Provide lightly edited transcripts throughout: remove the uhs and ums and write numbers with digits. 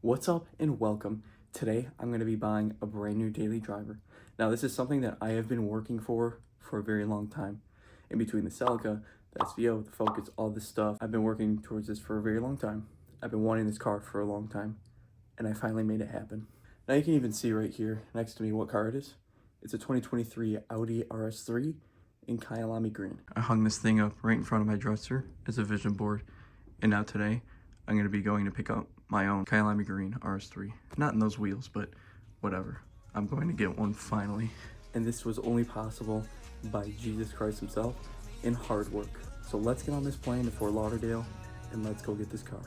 What's up and welcome. Today I'm going to be buying a brand new daily driver. Now this is something that I have been working for a very long time. In between the Celica, the SVO, the Focus, all this stuff, I've been working towards this for a very long time. I've been wanting this car for a long time and I finally made it happen. Now you can even see right here next to me what car it is. It's a 2023 Audi RS3 in Kyalami green. I hung this thing up right in front of my dresser as a vision board, and now today I'm going to be going to pick up my own Kyalami green RS3. Not in those wheels, but whatever. I'm going to get one finally. And this was only possible by Jesus Christ himself and hard work. So let's get on this plane to Fort Lauderdale and let's go get this car.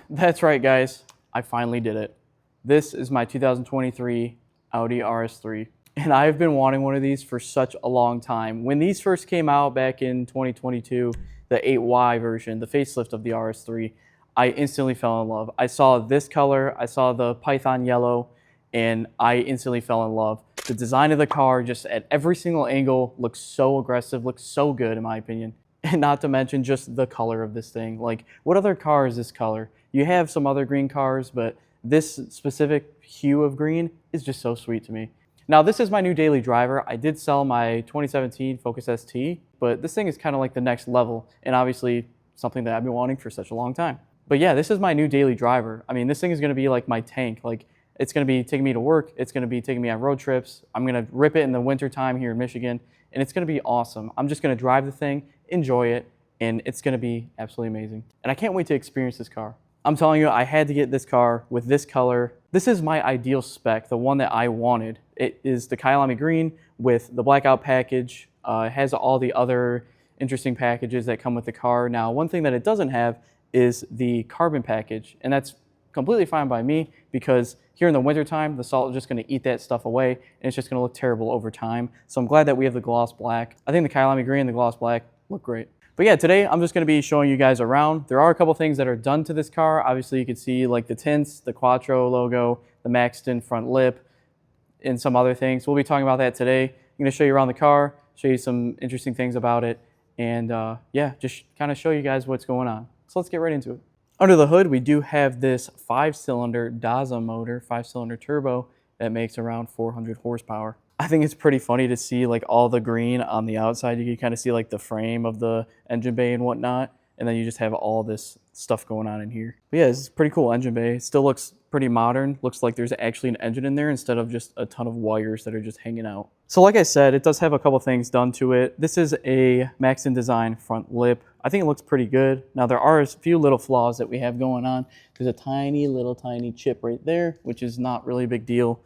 That's right, guys. I finally did it. This is my 2023 Audi RS3, and I've been wanting one of these for such a long time. When these first came out back in 2022, the 8Y version, the facelift of the RS3, I instantly fell in love. I saw this color, I saw the Python yellow, and I instantly fell in love. The design of the car, just at every single angle, looks so aggressive, looks so good in my opinion. And not to mention just the color of this thing. Like, what other car is this color? You have some other green cars, but this specific hue of green is just so sweet to me. Now, this is my new daily driver. I did sell my 2017 Focus ST, but this thing is kind of like the next level, and obviously something that I've been wanting for such a long time. But yeah, this is my new daily driver. I mean, this thing is going to be like my tank. Like, it's going to be taking me to work. It's going to be taking me on road trips. I'm going to rip it in the winter time here in Michigan, and it's going to be awesome. I'm just going to drive the thing, enjoy it, and it's going to be absolutely amazing. And I can't wait to experience this car. I'm telling you, I had to get this car with this color. This is my ideal spec, the one that I wanted. It is the Kyalami green with the blackout package. It has all the other interesting packages that come with the car. Now, one thing that it doesn't have is the carbon package, and that's completely fine by me because here in the wintertime, the salt is just going to eat that stuff away, and it's just going to look terrible over time. So I'm glad that we have the gloss black. I think the Kyalami green and the gloss black look great. But yeah, today I'm just going to be showing you guys around. There are a couple things that are done to this car. Obviously, you can see like the tints, the Quattro logo, the Maxton front lip, and some other things. We'll be talking about that today. I'm going to show you around the car, show you some interesting things about it, and yeah, just kind of show you guys what's going on. So let's get right into it. Under the hood, we do have this 5-cylinder Daza motor, 5-cylinder turbo that makes around 400 horsepower. I think it's pretty funny to see like all the green on the outside. You can kind of see like the frame of the engine bay and whatnot, and then you just have all this stuff going on in here. But yeah, it's a pretty cool engine bay. It still looks pretty modern. Looks like there's actually an engine in there instead of just a ton of wires that are just hanging out. So like I said, it does have a couple things done to it. This is a Maxton design front lip. I think it looks pretty good. Now there are a few little flaws that we have going on. There's a tiny chip right there, which is not really a big deal.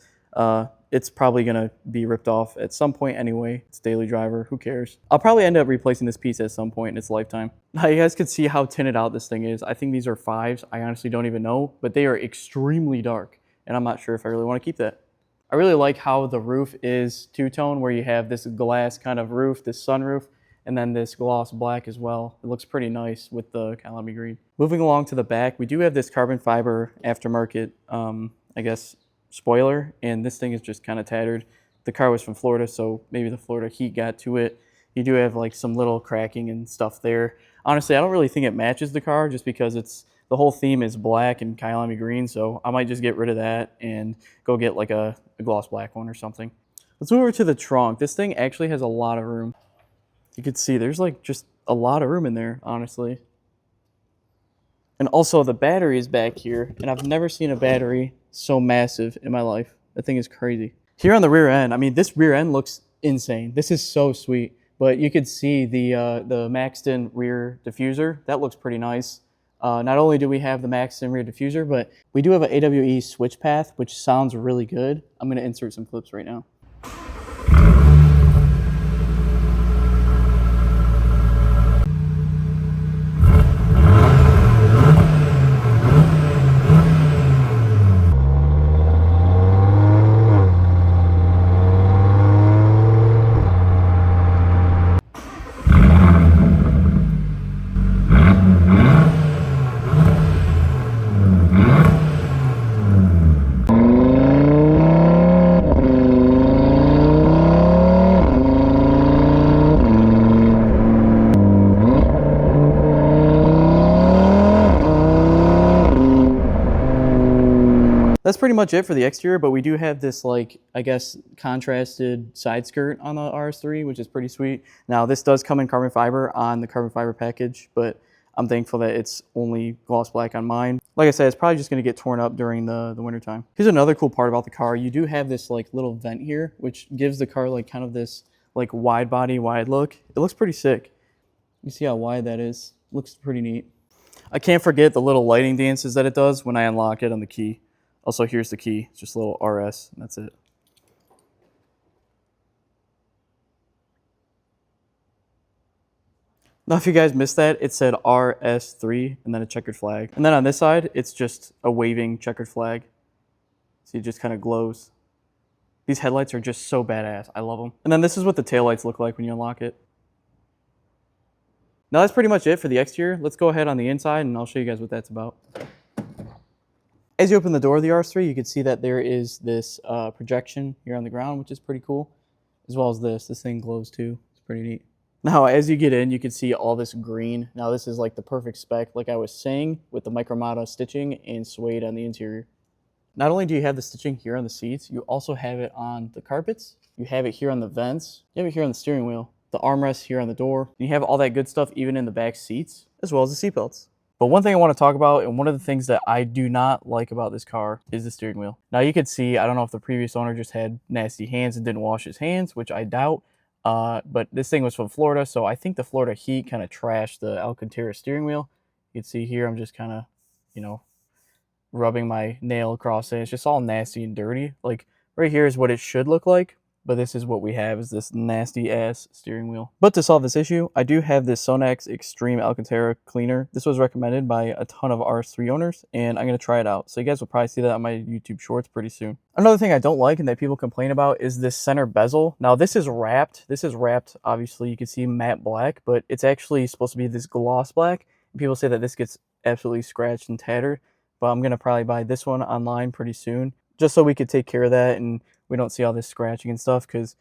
It's probably going to be ripped off at some point anyway. It's daily driver, who cares? I'll probably end up replacing this piece at some point in its lifetime. Now you guys can see how tinted out this thing is. I think these are 5s. I honestly don't even know, but they are extremely dark, and I'm not sure if I really want to keep that. I really like how the roof is two-tone, where you have this glass kind of roof, this sunroof, and then this gloss black as well. It looks pretty nice with the Kyalami green. Moving along to the back, we do have this carbon fiber aftermarket, I guess, spoiler, and this thing is just kind of tattered. The car was from Florida, so maybe the Florida heat got to it. You do have like some little cracking and stuff there. Honestly, I don't really think it matches the car just because the whole theme is black and Kyalami green, so I might just get rid of that and go get like a gloss black one or something. Let's move over to the trunk. This thing actually has a lot of room. You can see there's like just a lot of room in there, honestly. And also the battery is back here, and I've never seen a battery so massive in my life. That thing is crazy. Here on the rear end, I mean, this rear end looks insane. This is so sweet, but you could see the Maxton rear diffuser. That looks pretty nice. Not only do we have the Maxton rear diffuser, but we do have an AWE switch path, which sounds really good. I'm going to insert some clips right now. That's pretty much it for the exterior, but we do have this, like, I guess, contrasted side skirt on the RS3, which is pretty sweet. Now, this does come in carbon fiber on the carbon fiber package, but I'm thankful that it's only gloss black on mine. Like I said, it's probably just going to get torn up during the wintertime. Here's another cool part about the car. You do have this, like, little vent here, which gives the car, like, kind of this, like, wide body, wide look. It looks pretty sick. You see how wide that is? Looks pretty neat. I can't forget the little lighting dances that it does when I unlock it on the key. Also, here's the key. It's just a little RS, and that's it. Now, if you guys missed that, it said RS3 and then a checkered flag. And then on this side, it's just a waving checkered flag. So it just kind of glows. These headlights are just so badass. I love them. And then this is what the taillights look like when you unlock it. Now, that's pretty much it for the exterior. Let's go ahead on the inside, and I'll show you guys what that's about. As you open the door of the RS3, you can see that there is this projection here on the ground, which is pretty cool, as well as this. This thing glows too. It's pretty neat. Now, as you get in, you can see all this green. Now, this is like the perfect spec, like I was saying, with the Micromata stitching and suede on the interior. Not only do you have the stitching here on the seats, you also have it on the carpets. You have it here on the vents. You have it here on the steering wheel. The armrests here on the door. And you have all that good stuff even in the back seats, as well as the seatbelts. But one thing I want to talk about, and one of the things that I do not like about this car, is the steering wheel. Now, you can see, I don't know if the previous owner just had nasty hands and didn't wash his hands, which I doubt. But this thing was from Florida, so I think the Florida heat kind of trashed the Alcantara steering wheel. You can see here, I'm just kind of, you know, rubbing my nail across it. It's just all nasty and dirty. Like, right here is what it should look like. But this is what we have, is this nasty ass steering wheel. But to solve this issue, I do have this Sonax Extreme Alcantara cleaner. This was recommended by a ton of RS3 owners, and I'm going to try it out. So you guys will probably see that on my YouTube shorts pretty soon. Another thing I don't like and that people complain about is this center bezel. Now, this is wrapped. This is wrapped, obviously, you can see matte black, but it's actually supposed to be this gloss black. And people say that this gets absolutely scratched and tattered, but I'm going to probably buy this one online pretty soon, just so we could take care of that and we don't see all this scratching and stuff, because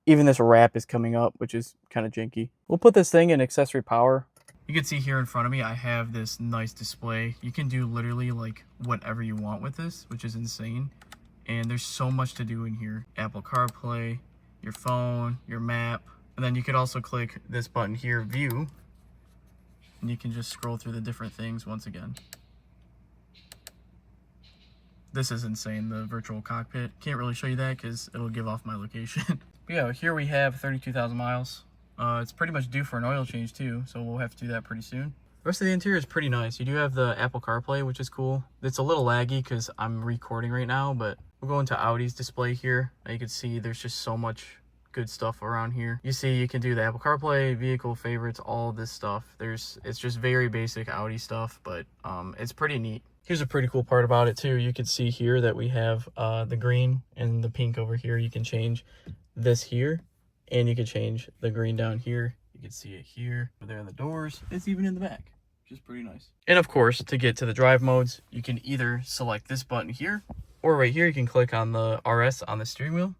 even this wrap is coming up, which is kind of janky. We'll put this thing in accessory power. You can see here in front of me, I have this nice display. You can do literally like whatever you want with this, which is insane. And there's so much to do in here. Apple CarPlay, your phone, your map. And then you could also click this button here, view. And you can just scroll through the different things once again. This is insane, the virtual cockpit. Can't really show you that because it'll give off my location. But yeah, here we have 32,000 miles. It's pretty much due for an oil change too, so we'll have to do that pretty soon. The rest of the interior is pretty nice. You do have the Apple CarPlay, which is cool. It's a little laggy because I'm recording right now, but we'll go into Audi's display here. Now you can see there's just so much good stuff around here. You see you can do the Apple CarPlay, vehicle favorites, all this stuff. It's just very basic Audi stuff, but it's pretty neat. Here's a pretty cool part about it too. You can see here that we have the green and the pink over here. You can change this here, and you can change the green down here. You can see it here, over there in the doors. It's even in the back, which is pretty nice. And of course, to get to the drive modes, you can either select this button here, or right here, you can click on the RS on the steering wheel.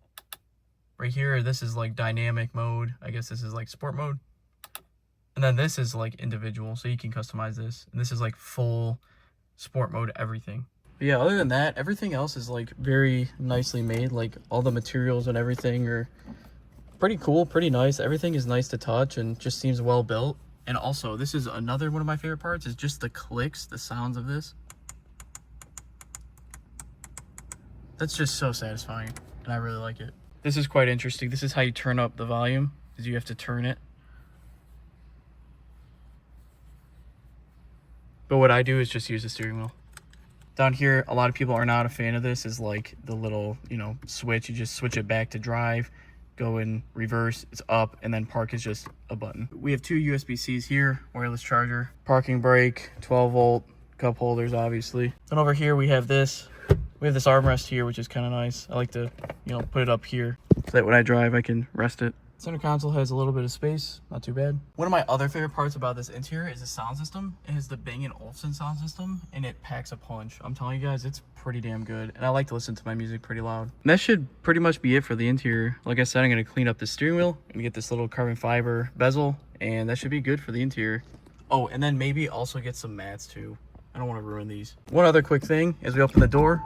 Right here, this is like dynamic mode. I guess this is like sport mode. And then this is like individual, so you can customize this. And this is like full sport mode, everything. But yeah, other than that, everything else is like very nicely made. Like all the materials and everything are pretty cool, pretty nice. Everything is nice to touch and just seems well built. And also, this is another one of my favorite parts, is just the clicks, the sounds of this. That's just so satisfying, and I really like it. This is quite interesting. This is how you turn up the volume, is you have to turn it. But what I do is just use the steering wheel. Down here, a lot of people are not a fan of this, is like the little, you know, switch. You just switch it back to drive, go in reverse, it's up, and then park is just a button. We have two USB-Cs here, wireless charger, parking brake, 12 volt, cup holders, obviously. Then over here, we have this. We have this armrest here, which is kind of nice. I like to, you know, put it up here so that when I drive, I can rest it. Center console has a little bit of space, not too bad. One of my other favorite parts about this interior is the sound system. It has the Bang & Olufsen sound system, and it packs a punch. I'm telling you guys, it's pretty damn good, and I like to listen to my music pretty loud. And that should pretty much be it for the interior. Like I said, I'm gonna clean up the steering wheel and get this little carbon fiber bezel, and that should be good for the interior. Oh, and then maybe also get some mats too. I don't want to ruin these. One other quick thing, as we open the door,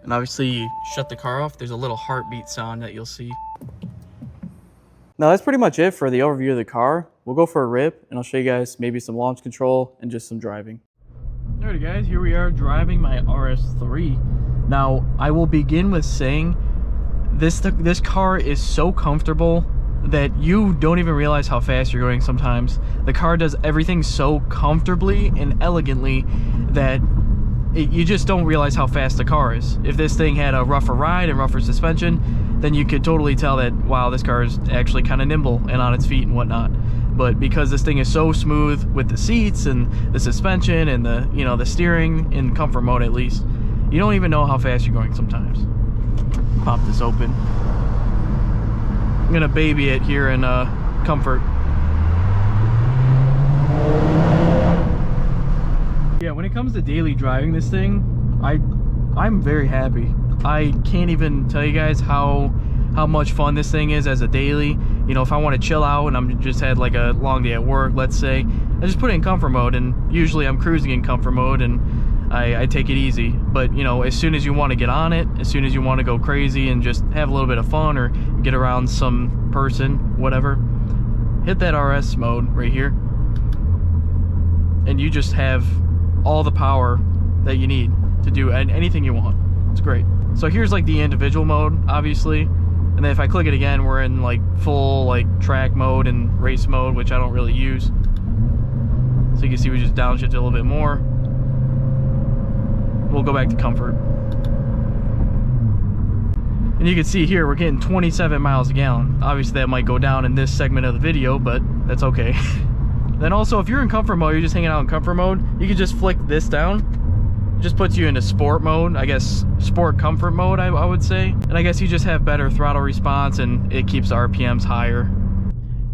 And obviously you shut the car off, there's a little heartbeat sound that you'll see. Now that's pretty much it for the overview of the car. We'll go for a rip and I'll show you guys maybe some launch control and just some driving. Alrighty guys, here we are driving my RS3. Now I will begin with saying this car is so comfortable that you don't even realize how fast you're going sometimes. The car does everything so comfortably and elegantly that you just don't realize how fast the car is. If this thing had a rougher ride and rougher suspension, then you could totally tell that, wow, this car is actually kind of nimble and on its feet and whatnot. But because this thing is so smooth with the seats and the suspension and the, you know, the steering in comfort mode at least, you don't even know how fast you're going sometimes. Pop this open. I'm gonna baby it here in comfort. Yeah, when it comes to daily driving this thing, I'm very happy. I can't even tell you guys how much fun this thing is as a daily. You know, if I want to chill out and I'm just had like a long day at work, let's say, I just put it in comfort mode, and usually I'm cruising in comfort mode and I take it easy. But you know, as soon as you want to get on it, as soon as you want to go crazy and just have a little bit of fun or get around some person, whatever, hit that RS mode right here and you just have all the power that you need to do anything you want. It's great. So here's like the individual mode, obviously, and then if I click it again, we're in like full like track mode and race mode, which I don't really use. So you can see we just downshift a little bit more. We'll go back to comfort. And you can see here we're getting 27 miles a gallon. Obviously that might go down in this segment of the video, but that's okay. Then also, if you're in comfort mode, you're just hanging out in comfort mode, you can just flick this down. It just puts you into sport mode, I guess sport comfort mode, I would say. And I guess you just have better throttle response and it keeps the RPMs higher.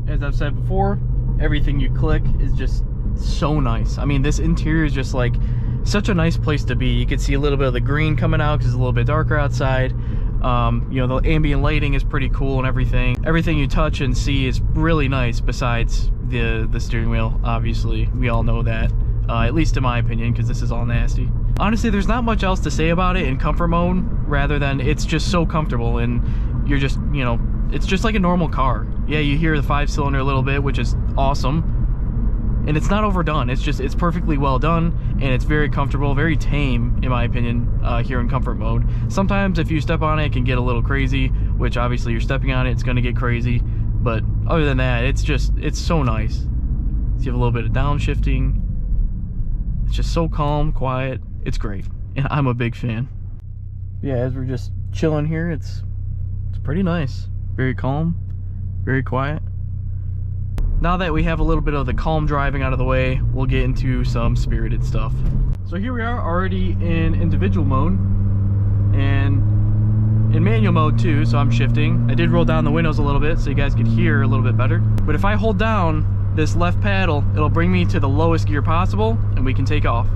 As I've said before, everything you click is just so nice. I mean, this interior is just like such a nice place to be. You can see a little bit of the green coming out because it's a little bit darker outside. You know, the ambient lighting is pretty cool and everything. Everything you touch and see is really nice besides the steering wheel, obviously. We all know that, at least in my opinion, because this is all nasty. Honestly, there's not much else to say about it in comfort mode, rather than it's just so comfortable and you're just, you know, it's just like a normal car. Yeah, you hear the 5-cylinder a little bit, which is awesome. And it's not overdone. It's perfectly well done, and it's very comfortable, very tame, in my opinion, here in comfort mode. Sometimes if you step on it, it can get a little crazy, which obviously you're stepping on it, it's gonna get crazy. But other than that, it's so nice. So you have a little bit of downshifting. It's just so calm, quiet. It's great, and I'm a big fan. Yeah, as we're just chilling here, it's pretty nice. Very calm, very quiet. Now that we have a little bit of the calm driving out of the way, we'll get into some spirited stuff. So here we are already in individual mode and in manual mode too, so I'm shifting. I did roll down the windows a little bit so you guys could hear a little bit better. But if I hold down this left paddle, it'll bring me to the lowest gear possible and we can take off.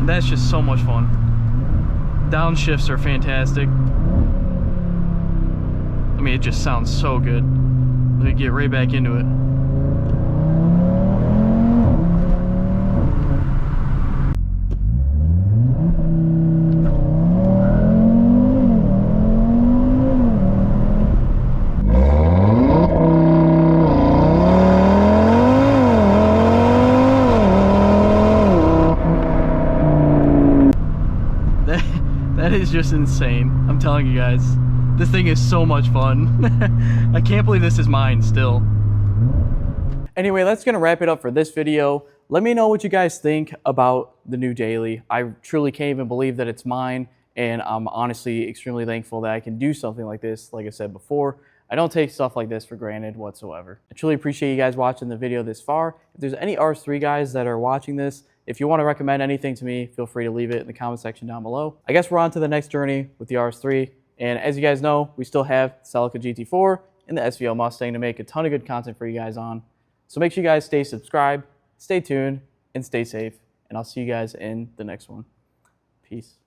That's just so much fun. Downshifts are fantastic. I mean, it just sounds so good. Let me get right back into it. That is just insane. I'm telling you guys, this thing is so much fun. I can't believe this is mine still. Anyway, that's gonna wrap it up for this video. Let me know what you guys think about the new daily. I truly can't even believe that it's mine, and I'm honestly extremely thankful that I can do something like this. Like I said before, I don't take stuff like this for granted whatsoever. I truly appreciate you guys watching the video this far. If there's any RS3 guys that are watching this, if you want to recommend anything to me, feel free to leave it in the comment section down below. I guess we're on to the next journey with the RS3. And as you guys know, we still have the Celica GT4 and the SVO Mustang to make a ton of good content for you guys on. So make sure you guys stay subscribed, stay tuned, and stay safe. And I'll see you guys in the next one. Peace.